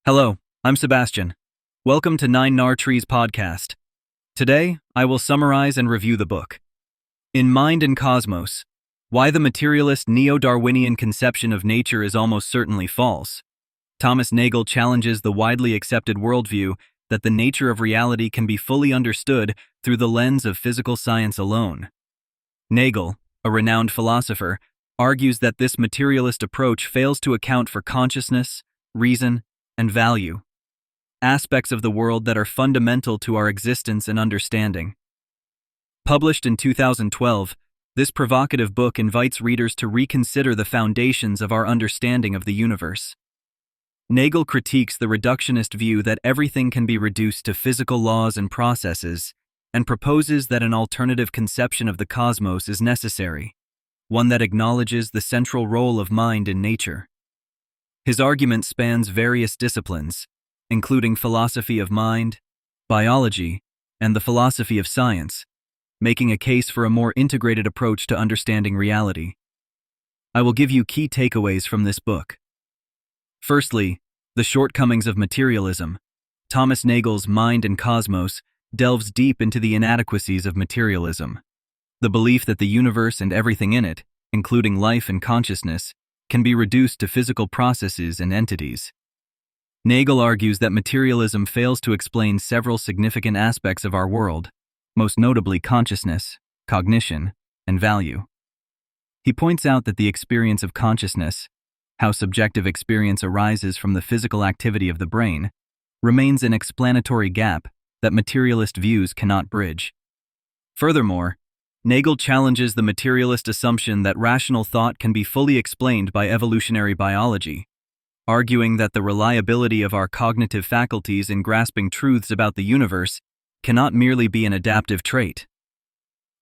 Hello, I'm Sebastian. Welcome to Nine Nar Trees podcast. Today, I will summarize and review the book. In Mind and Cosmos, Why the Materialist Neo-Darwinian Conception of Nature is Almost Certainly False. Thomas Nagel challenges the widely accepted worldview that the nature of reality can be fully understood through the lens of physical science alone. Nagel, a renowned philosopher, argues that this materialist approach fails to account for consciousness, reason, and value, aspects of the world that are fundamental to our existence and understanding. Published in 2012, this provocative book invites readers to reconsider the foundations of our understanding of the universe. Nagel critiques the reductionist view that everything can be reduced to physical laws and processes, and proposes that an alternative conception of the cosmos is necessary, one that acknowledges the central role of mind in nature. His argument spans various disciplines, including philosophy of mind, biology, and the philosophy of science, making a case for a more integrated approach to understanding reality. I will give you key takeaways from this book. Firstly, The Shortcomings of Materialism. Thomas Nagel's Mind and Cosmos delves deep into the inadequacies of materialism, the belief that the universe and everything in it, including life and consciousness, can be reduced to physical processes and entities. Nagel argues that materialism fails to explain several significant aspects of our world, most notably consciousness, cognition, and value. He points out that the experience of consciousness, how subjective experience arises from the physical activity of the brain, remains an explanatory gap that materialist views cannot bridge. Furthermore, Nagel challenges the materialist assumption that rational thought can be fully explained by evolutionary biology, arguing that the reliability of our cognitive faculties in grasping truths about the universe cannot merely be an adaptive trait.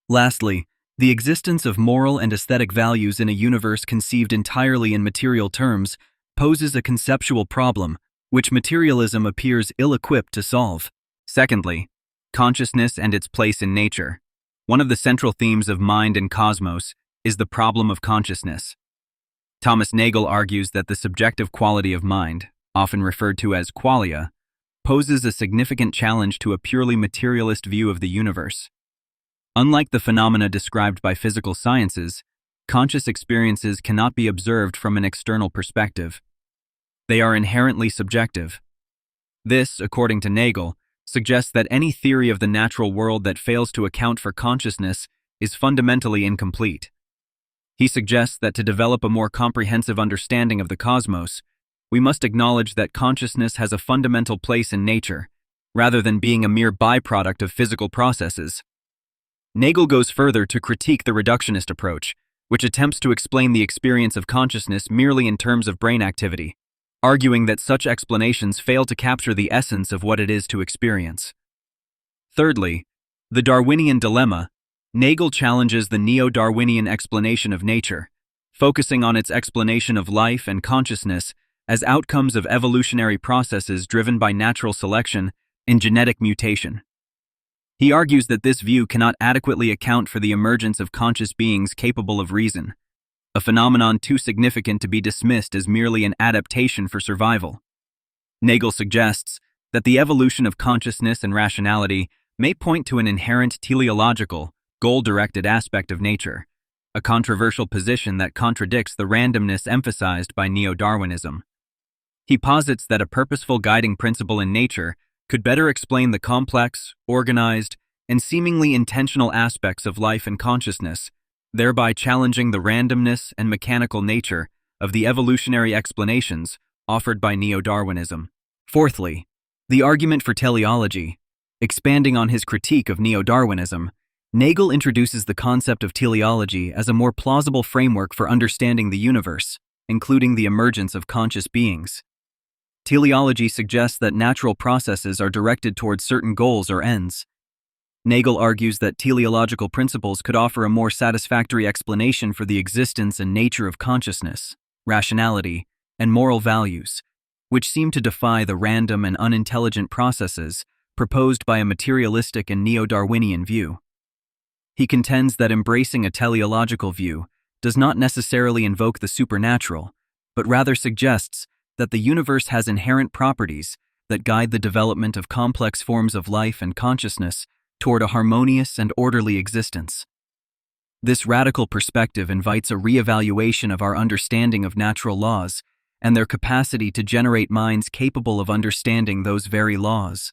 Lastly, the existence of moral and aesthetic values in a universe conceived entirely in material terms poses a conceptual problem, which materialism appears ill-equipped to solve. Secondly, consciousness and its place in nature. One of the central themes of Mind and Cosmos is the problem of consciousness. Thomas Nagel argues that the subjective quality of mind, often referred to as qualia, poses a significant challenge to a purely materialist view of the universe. Unlike the phenomena described by physical sciences, conscious experiences cannot be observed from an external perspective. They are inherently subjective. This, according to Nagel, suggests that any theory of the natural world that fails to account for consciousness is fundamentally incomplete. He suggests that to develop a more comprehensive understanding of the cosmos, we must acknowledge that consciousness has a fundamental place in nature, rather than being a mere byproduct of physical processes. Nagel goes further to critique the reductionist approach, which attempts to explain the experience of consciousness merely in terms of brain activity, arguing that such explanations fail to capture the essence of what it is to experience. Thirdly, the Darwinian dilemma. Nagel challenges the neo-Darwinian explanation of nature, focusing on its explanation of life and consciousness as outcomes of evolutionary processes driven by natural selection and genetic mutation. He argues that this view cannot adequately account for the emergence of conscious beings capable of reason, a phenomenon too significant to be dismissed as merely an adaptation for survival. Nagel suggests that the evolution of consciousness and rationality may point to an inherent teleological, goal-directed aspect of nature, a controversial position that contradicts the randomness emphasized by neo-Darwinism. He posits that a purposeful guiding principle in nature could better explain the complex, organized, and seemingly intentional aspects of life and consciousness, thereby challenging the randomness and mechanical nature of the evolutionary explanations offered by neo-Darwinism. Fourthly, the argument for teleology. Expanding on his critique of neo-Darwinism, Nagel introduces the concept of teleology as a more plausible framework for understanding the universe, including the emergence of conscious beings. Teleology suggests that natural processes are directed towards certain goals or ends. Nagel argues that teleological principles could offer a more satisfactory explanation for the existence and nature of consciousness, rationality, and moral values, which seem to defy the random and unintelligent processes proposed by a materialistic and neo-Darwinian view. He contends that embracing a teleological view does not necessarily invoke the supernatural, but rather suggests that the universe has inherent properties that guide the development of complex forms of life and consciousness toward a harmonious and orderly existence. This radical perspective invites a reevaluation of our understanding of natural laws and their capacity to generate minds capable of understanding those very laws.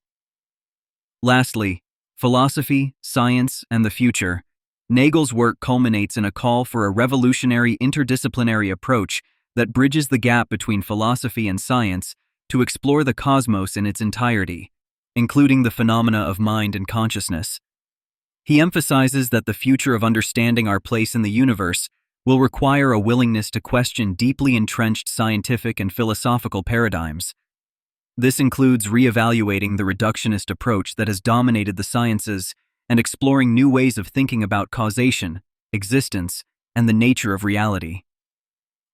Lastly, philosophy, science, and the future. Nagel's work culminates in a call for a revolutionary interdisciplinary approach that bridges the gap between philosophy and science to explore the cosmos in its entirety, including the phenomena of mind and consciousness. He emphasizes that the future of understanding our place in the universe will require a willingness to question deeply entrenched scientific and philosophical paradigms. This includes reevaluating the reductionist approach that has dominated the sciences and exploring new ways of thinking about causation, existence, and the nature of reality.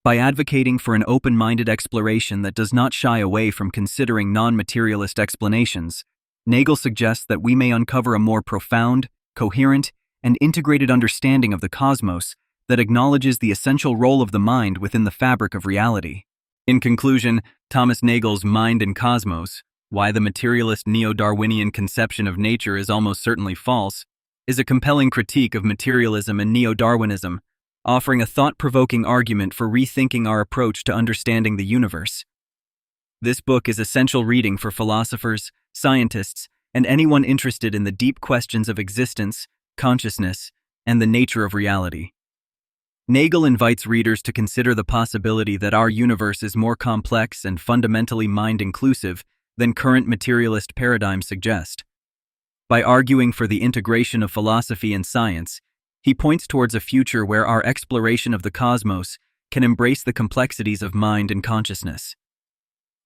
By advocating for an open-minded exploration that does not shy away from considering non-materialist explanations, Nagel suggests that we may uncover a more profound, coherent, and integrated understanding of the cosmos that acknowledges the essential role of the mind within the fabric of reality. In conclusion, Thomas Nagel's Mind and Cosmos, Why the Materialist Neo-Darwinian Conception of Nature is Almost Certainly False, is a compelling critique of materialism and neo-Darwinism, offering a thought-provoking argument for rethinking our approach to understanding the universe. This book is essential reading for philosophers, scientists, and anyone interested in the deep questions of existence, consciousness, and the nature of reality. Nagel invites readers to consider the possibility that our universe is more complex and fundamentally mind-inclusive than current materialist paradigms suggest. By arguing for the integration of philosophy and science, he points towards a future where our exploration of the cosmos can embrace the complexities of mind and consciousness.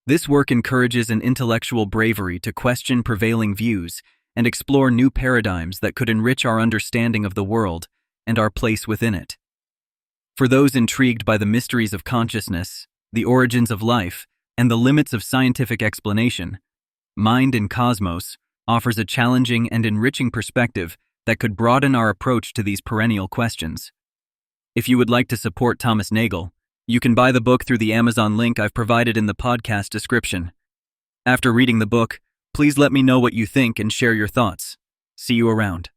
This work encourages an intellectual bravery to question prevailing views and explore new paradigms that could enrich our understanding of the world and our place within it. For those intrigued by the mysteries of consciousness, the origins of life, and the limits of scientific explanation, Mind and Cosmos offers a challenging and enriching perspective that could broaden our approach to these perennial questions. If you would like to support Thomas Nagel, you can buy the book through the Amazon link I've provided in the podcast description. After reading the book, please let me know what you think and share your thoughts. See you around.